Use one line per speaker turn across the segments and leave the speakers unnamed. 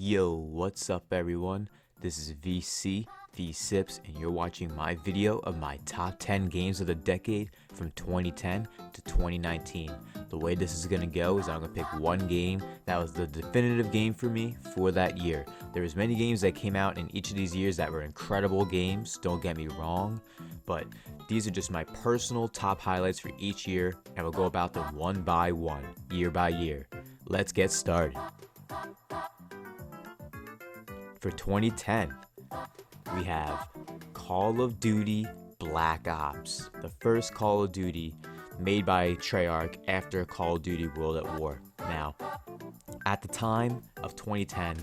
Yo, what's up everyone? This is VC, VSips, and you're watching my video of my top 10 games of the decade from 2010 to 2019. The way this is going to go is I'm going to pick one game that was the definitive game for me for that year. There was many games that came out in each of these years that were incredible games, don't get me wrong, but these are just my personal top highlights for each year, and we'll go about them one by one, year by year. Let's get started. For 2010, we have Call of Duty Black Ops, the first Call of Duty made by Treyarch after Call of Duty World at War. Now, at the time of 2010,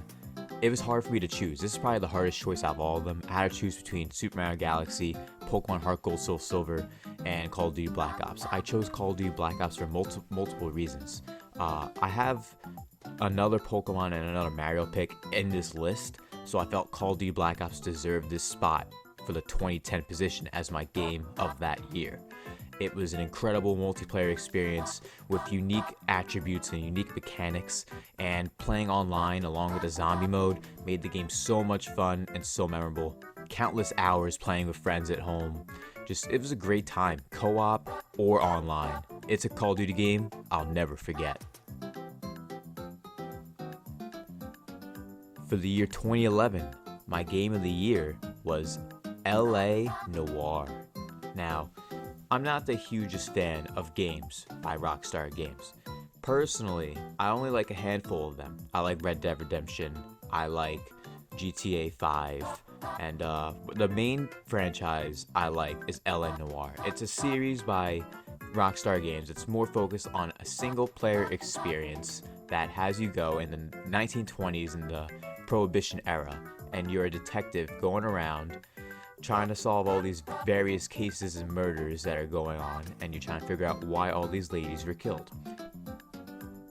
it was hard for me to choose. This is probably the hardest choice out of all of them. I had to choose between Super Mario Galaxy, Pokemon Heart Gold, Soul Silver, and Call of Duty Black Ops. I chose Call of Duty Black Ops for multiple reasons. I have another Pokemon and another Mario pick in this list, so I felt Call of Duty Black Ops deserved this spot for the 2010 position as my game of that year. It was an incredible multiplayer experience with unique attributes and unique mechanics, and playing online along with the zombie mode made the game so much fun and so memorable. Countless hours playing with friends at home. It was a great time, co-op or online. It's a Call of Duty game I'll never forget. For the year 2011, my game of the year was LA Noire. Now, I'm not the hugest fan of games by Rockstar Games. Personally, I only like a handful of them. I like Red Dead Redemption, I like GTA 5, and the main franchise I like is LA Noire. It's a series by Rockstar Games. It's more focused on a single player experience that has you go in the 1920s in the Prohibition era, and you're a detective going around trying to solve all these various cases and murders that are going on, and you're trying to figure out why all these ladies were killed.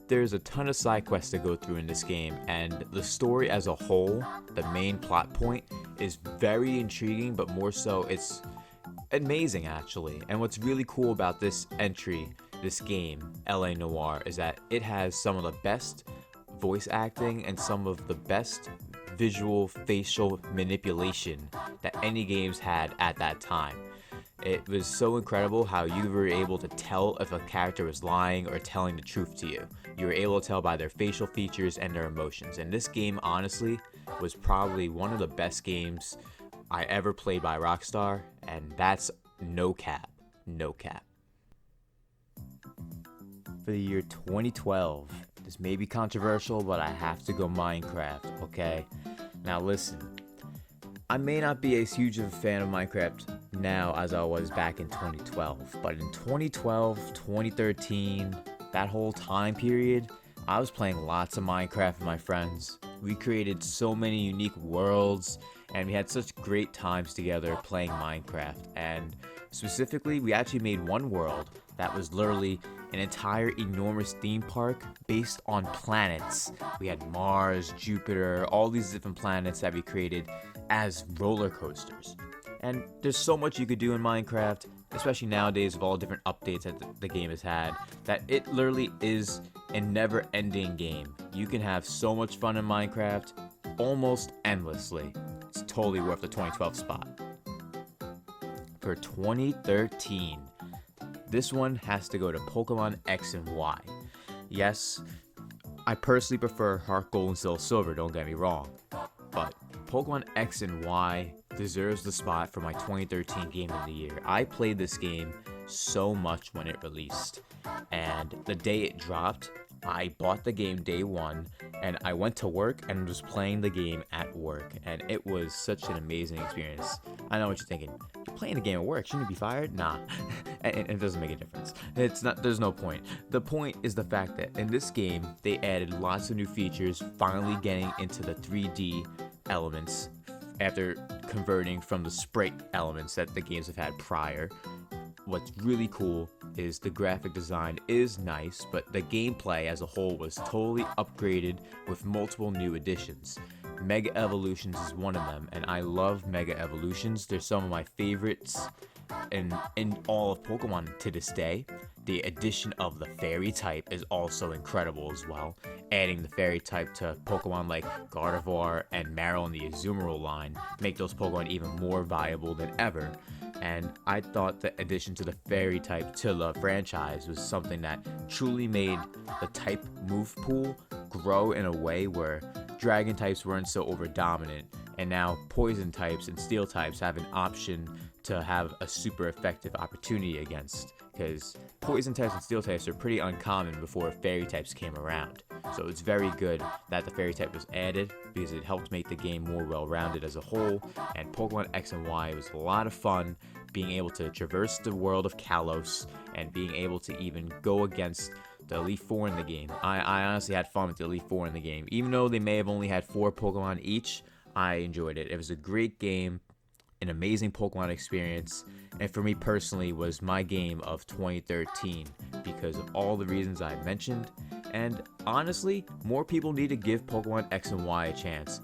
There's a ton of side quests to go through in this game, and the story as a whole, the main plot point, is very intriguing, but more so it's amazing actually. And what's really cool about this game, LA Noire, is that it has some of the best voice acting and some of the best visual facial manipulation that any games had at that time. It was so incredible how you were able to tell if a character was lying or telling the truth to you. You were able to tell by their facial features and their emotions. And this game, honestly, was probably one of the best games I ever played by Rockstar, and that's no cap. No cap. For the year 2012, this may be controversial, but I have to go Minecraft, okay? Now listen, I may not be as huge of a fan of Minecraft now as I was back in 2012, but in 2012, 2013, that whole time period, I was playing lots of Minecraft with my friends. We created so many unique worlds, and we had such great times together playing Minecraft. And specifically, we actually made one world that was literally an entire enormous theme park based on planets. We had Mars, Jupiter, all these different planets that we created as roller coasters. And there's so much you could do in Minecraft, especially nowadays with all the different updates that the game has had, that it literally is a never-ending game. You can have so much fun in Minecraft almost endlessly. It's totally worth the 2012 spot. For 2013, this one has to go to Pokemon X and Y. Yes, I personally prefer Heart Gold and Soul Silver, don't get me wrong, but Pokemon X and Y deserves the spot for my 2013 game of the year. I played this game so much when it released, and the day it dropped, I bought the game day one, and I went to work and was playing the game at work, and it was such an amazing experience. I know what you're thinking. You're playing a game at work, shouldn't you be fired? Nah, it doesn't make a difference. There's no point. The point is the fact that in this game, they added lots of new features, finally getting into the 3D elements after converting from the sprite elements that the games have had prior. What's really cool is the graphic design is nice, but the gameplay as a whole was totally upgraded with multiple new additions. Mega Evolutions is one of them, and I love Mega Evolutions. They're some of my favorites in all of Pokemon to this day. the addition of the fairy type is also incredible as well. Adding the fairy type to Pokemon like Gardevoir and Marill in the Azumarill line make those Pokemon even more viable than ever. And I thought the addition to the fairy type to the franchise was something that truly made the type move pool grow in a way where dragon types weren't so overdominant, and now poison types and steel types have an option to have a super effective opportunity against, because poison types and steel types are pretty uncommon before fairy types came around. So it's very good that the fairy type was added, because it helped make the game more well-rounded as a whole. And Pokemon X and Y was a lot of fun, being able to traverse the world of Kalos and being able to even go against the Elite Four in the game. I honestly had fun with the Elite Four in the game. Even though they may have only had 4 Pokemon each, I enjoyed it. It was a great game, an amazing Pokemon experience, and for me personally was my game of 2013 because of all the reasons I mentioned. And honestly, more people need to give Pokemon X and Y a chance.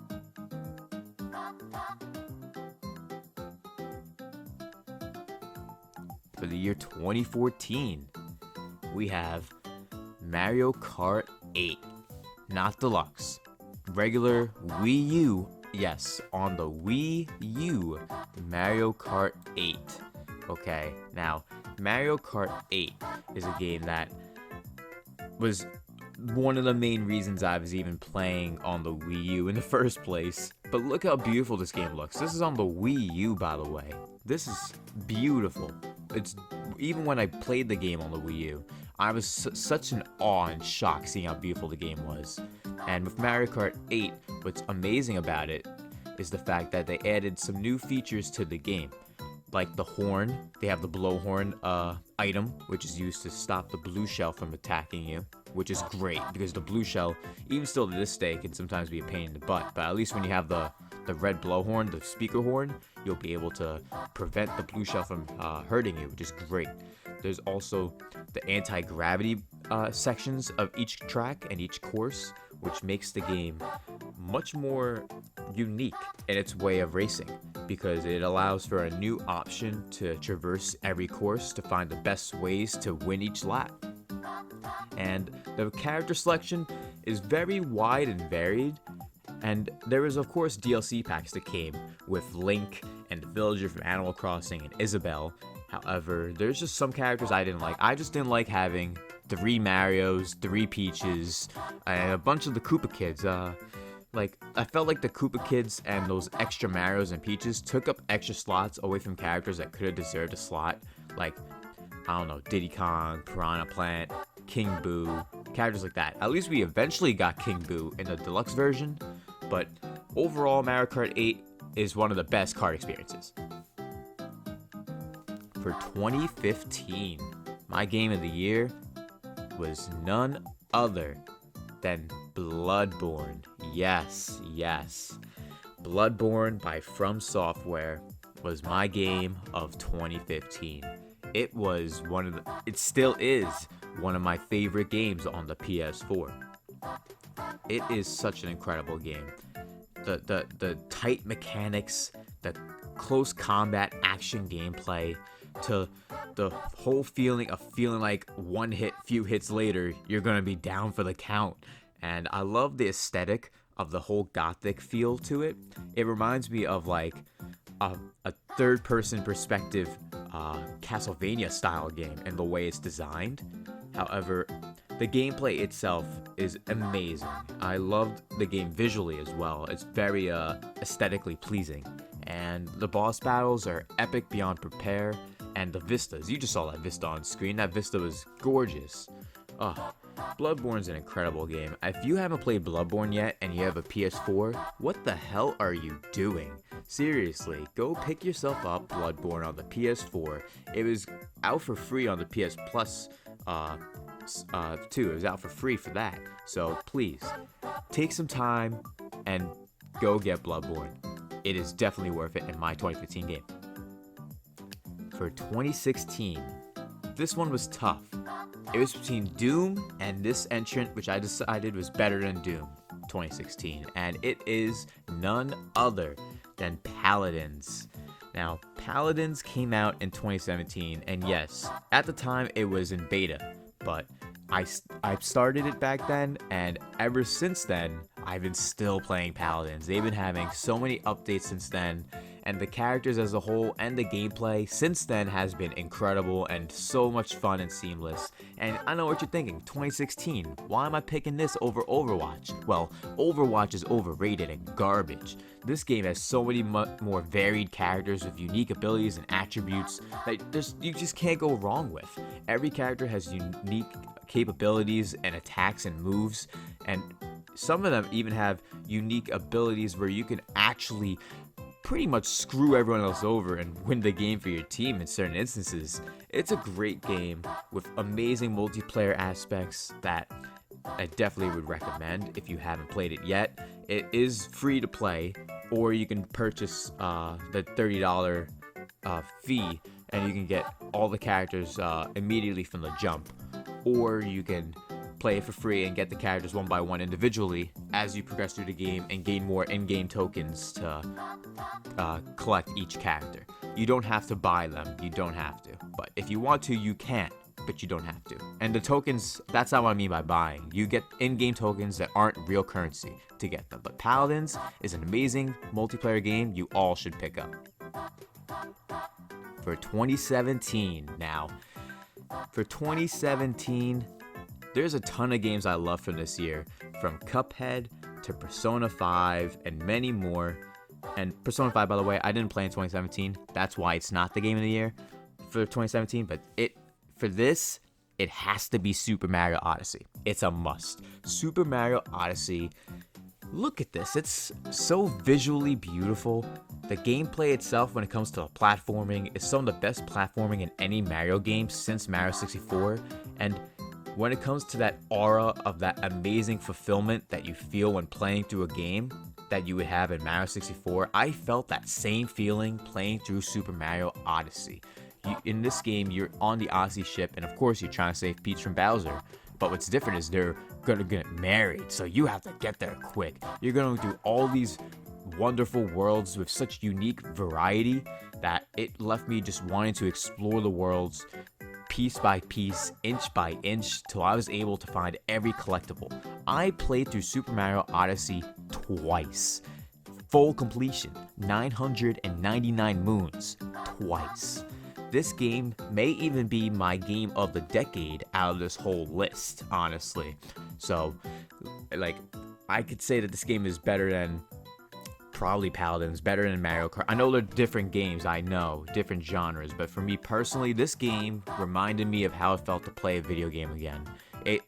For the year 2014, we have Mario Kart 8, not Deluxe, regular Wii U. Yes, on the Wii U, Mario Kart 8. Okay, now, Mario Kart 8 is a game that was one of the main reasons I was even playing on the Wii U in the first place. But look how beautiful this game looks. This is on the Wii U, by the way. This is beautiful. It's even when I played the game on the Wii U, I was such an awe and shock seeing how beautiful the game was. And with Mario Kart 8, what's amazing about it is the fact that they added some new features to the game. Like the horn, they have the blowhorn item, which is used to stop the blue shell from attacking you, which is great because the blue shell, even still to this day, can sometimes be a pain in the butt. But at least when you have the red blowhorn, the speaker horn, you'll be able to prevent the blue shell from hurting you, which is great. There's also the anti-gravity sections of each track and each course, which makes the game much more unique in its way of racing, because it allows for a new option to traverse every course to find the best ways to win each lap. And the character selection is very wide and varied, and there is of course DLC packs that came with Link and the villager from Animal Crossing and Isabelle. However, there's just some characters I didn't like. I just didn't like having 3 Marios, 3 Peaches, and a bunch of the Koopa kids. I felt like the Koopa kids and those extra Marios and Peaches took up extra slots away from characters that could have deserved a slot. Like, I don't know, Diddy Kong, Piranha Plant, King Boo, characters like that. At least we eventually got King Boo in the deluxe version, but overall Mario Kart 8 is one of the best kart experiences. For 2015, my game of the year was none other than Bloodborne. Yes. Bloodborne by From Software was my game of 2015. It still is one of my favorite games on the PS4. It is such an incredible game. The tight mechanics, the close combat action gameplay, to the whole feeling of feeling like few hits later, you're gonna be down for the count. And I love the aesthetic of the whole gothic feel to it. It reminds me of like a third-person perspective Castlevania style game in the way it's designed. However, the gameplay itself is amazing. I loved the game visually as well. It's very aesthetically pleasing. And the boss battles are epic beyond compare. And the vistas, you just saw that vista on screen. That vista was gorgeous. Bloodborne's an incredible game. If you haven't played Bloodborne yet and you have a PS4, what the hell are you doing? Seriously, go pick yourself up Bloodborne on the PS4. It was out for free on the PS Plus too. It was out for free for that. So please, take some time and go get Bloodborne. It is definitely worth it in my 2015 game. For 2016, this one was tough. It was between Doom and this entrant, which I decided was better than Doom 2016, and it is none other than Paladins. Now, Paladins came out in 2017, and yes, at the time it was in beta, but I started it back then, and ever since then, I've been still playing Paladins. They've been having so many updates since then, and the characters as a whole and the gameplay since then has been incredible and so much fun and seamless. And I know what you're thinking, 2016, why am I picking this over Overwatch? Well, Overwatch is overrated and garbage. This game has so many more varied characters with unique abilities and attributes that you just can't go wrong with. Every character has unique capabilities and attacks and moves, and some of them even have unique abilities where you can actually pretty much screw everyone else over and win the game for your team in certain instances. It's a great game with amazing multiplayer aspects that I definitely would recommend if you haven't played it yet. It is free to play, or you can purchase the $30 fee and you can get all the characters immediately from the jump, or you can play it for free and get the characters one by one individually as you progress through the game and gain more in-game tokens to collect each character. You don't have to buy them, you don't have to, but if you want to, you can, but you don't have to. And the tokens, that's not what I mean by buying. You get in-game tokens that aren't real currency to get them. But Paladins is an amazing multiplayer game you all should pick up. For 2017 now, for 2017, there's a ton of games I love from this year, from Cuphead to Persona 5 and many more. And Persona 5, by the way, I didn't play in 2017. That's why it's not the game of the year for 2017. But for this, it has to be Super Mario Odyssey. It's a must. Super Mario Odyssey. Look at this. It's so visually beautiful. The gameplay itself, when it comes to platforming, is some of the best platforming in any Mario game since Mario 64. And when it comes to that aura of that amazing fulfillment that you feel when playing through a game that you would have in Mario 64, I felt that same feeling playing through Super Mario Odyssey. In this game, you're on the Odyssey ship, and of course, you're trying to save Peach from Bowser. But what's different is they're gonna get married, so you have to get there quick. You're gonna do all these wonderful worlds with such unique variety that it left me just wanting to explore the worlds piece by piece, inch by inch, till I was able to find every collectible. I played through Super Mario Odyssey twice. Full completion, 999 moons, twice. This game may even be my game of the decade out of this whole list, honestly. So, like, I could say that this game is better than probably Paladins, better than Mario Kart. I know they're different games, I know, different genres, but for me personally, this game reminded me of how it felt to play a video game again.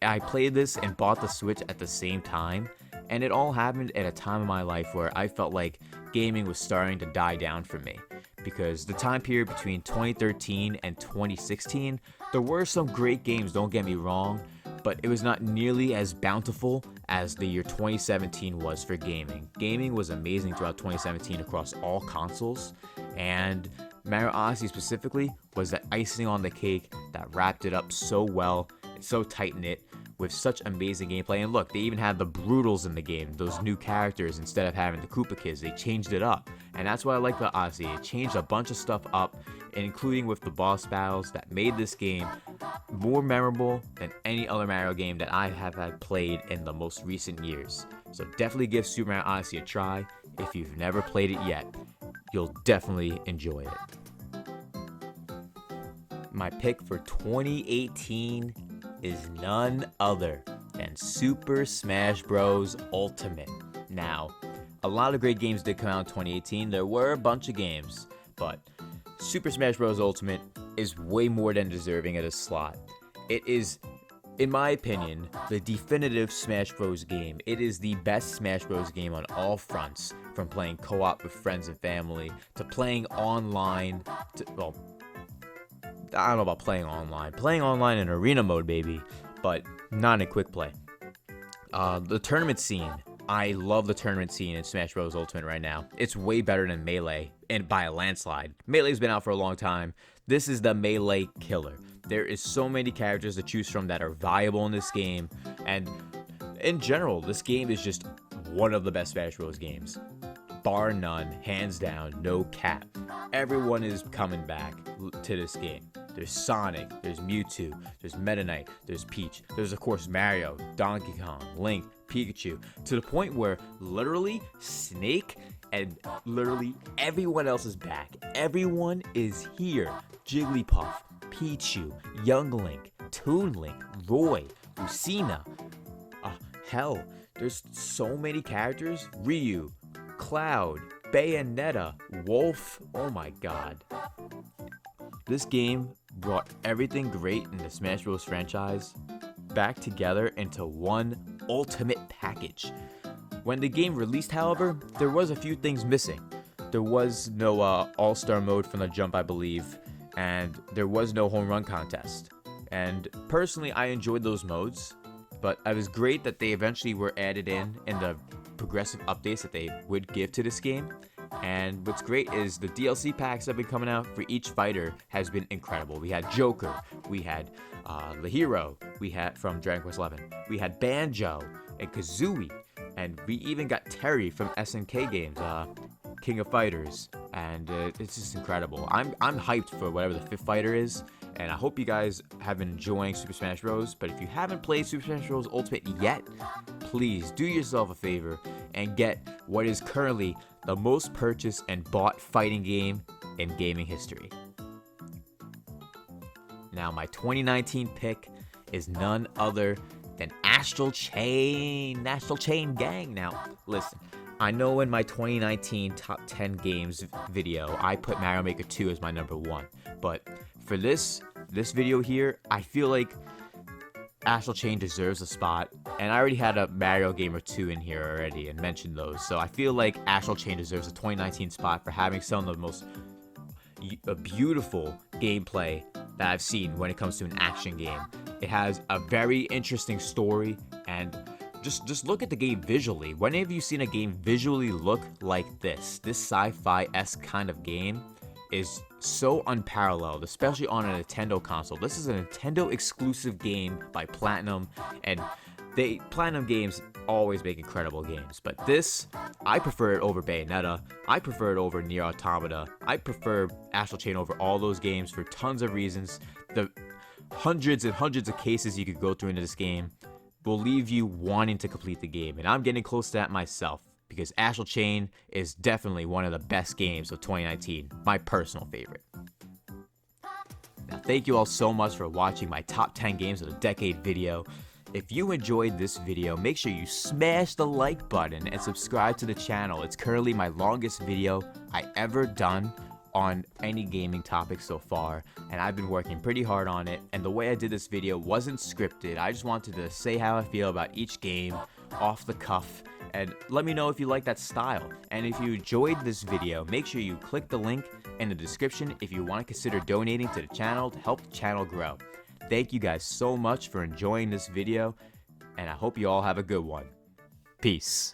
I played this and bought the Switch at the same time, and it all happened at a time in my life where I felt like gaming was starting to die down for me. Because the time period between 2013 and 2016, there were some great games, don't get me wrong, but it was not nearly as bountiful as the year 2017 was for gaming. Gaming was amazing throughout 2017 across all consoles, and Mario Odyssey specifically was the icing on the cake that wrapped it up so well, so tight-knit, with such amazing gameplay. And look, they even had the Brutals in the game, those new characters. Instead of having the Koopa Kids, they changed it up. And that's what I like about Odyssey. It changed a bunch of stuff up, including with the boss battles that made this game more memorable than any other Mario game that I have had played in the most recent years. So definitely give Super Mario Odyssey a try. If you've never played it yet, you'll definitely enjoy it. My pick for 2018 is none other than Super Smash Bros. Ultimate. Now, a lot of great games did come out in 2018. There were a bunch of games, but Super Smash Bros. Ultimate is way more than deserving at a slot. It is, in my opinion, the definitive Smash Bros. Game. It is the best Smash Bros. Game on all fronts, from playing co-op with friends and family, to playing online, well, I don't know about playing online. Playing online in arena mode, baby, but not in quick play. The tournament scene. I love the tournament scene in Smash Bros. Ultimate right now. It's way better than Melee, and by a landslide. Melee's been out for a long time. This is the Melee killer. There is so many characters to choose from that are viable in this game, and in general, this game is just one of the best Smash Bros. Games. bar none, hands down, no cap. Everyone is coming back to this game. There's Sonic, there's Mewtwo, there's Meta Knight, there's Peach, there's of course Mario, Donkey Kong, Link, Pikachu, to the point where literally Snake and literally everyone else is back. Everyone is here. Jigglypuff, Pichu, Young Link, Toon Link, Roy, Lucina. Hell, there's so many characters. Ryu, Cloud, Bayonetta, Wolf. Oh my god. This game brought everything great in the Smash Bros. Franchise back together into one ultimate package. When the game released, however, there was a few things missing. There was no all-star mode from the jump, I believe, and there was no home run contest. And personally, I enjoyed those modes, but it was great that they eventually were added in the progressive updates that they would give to this game. And what's great is the DLC packs that have been coming out for each fighter has been incredible. We had Joker, we had the Hero, we had from Dragon Quest XI, we had Banjo and Kazooie, and we even got Terry from SNK Games, King of Fighters, and it's just incredible. I'm hyped for whatever the fifth fighter is, and I hope you guys have been enjoying Super Smash Bros. But if you haven't played Super Smash Bros. Ultimate yet, please do yourself a favor and get what is currently the most purchased and bought fighting game in gaming history. Now, my 2019 pick is none other than Astral Chain. Astral Chain gang. Now, listen, I know in my 2019 top 10 games video, I put Mario Maker 2 as my number 1. But for this video here, I feel like Astral Chain deserves a spot, and I already had a Mario game or 2 in here already and mentioned those, so I feel like Astral Chain deserves a 2019 spot for having some of the most beautiful gameplay that I've seen when it comes to an action game. It has a very interesting story, and just look at the game visually. When have you seen a game visually look like this? This sci-fi-esque kind of game is so unparalleled, especially on a Nintendo console. This is a Nintendo exclusive game by Platinum, and Platinum games always make incredible games, but this, I prefer it over Bayonetta, I prefer it over Nier Automata, I prefer Astral Chain over all those games for tons of reasons. The hundreds and hundreds of cases you could go through into this game will leave you wanting to complete the game, and I'm getting close to that myself, because Astral Chain is definitely one of the best games of 2019, my personal favorite. Now, thank you all so much for watching my top 10 games of the decade video. If you enjoyed this video, make sure you smash the like button and subscribe to the channel. It's currently my longest video I ever done on any gaming topic so far, and I've been working pretty hard on it, and the way I did this video wasn't scripted. I just wanted to say how I feel about each game off the cuff, and let me know if you like that style. And if you enjoyed this video, make sure you click the link in the description if you want to consider donating to the channel to help the channel grow. Thank you guys so much for enjoying this video, and I hope you all have a good one. Peace.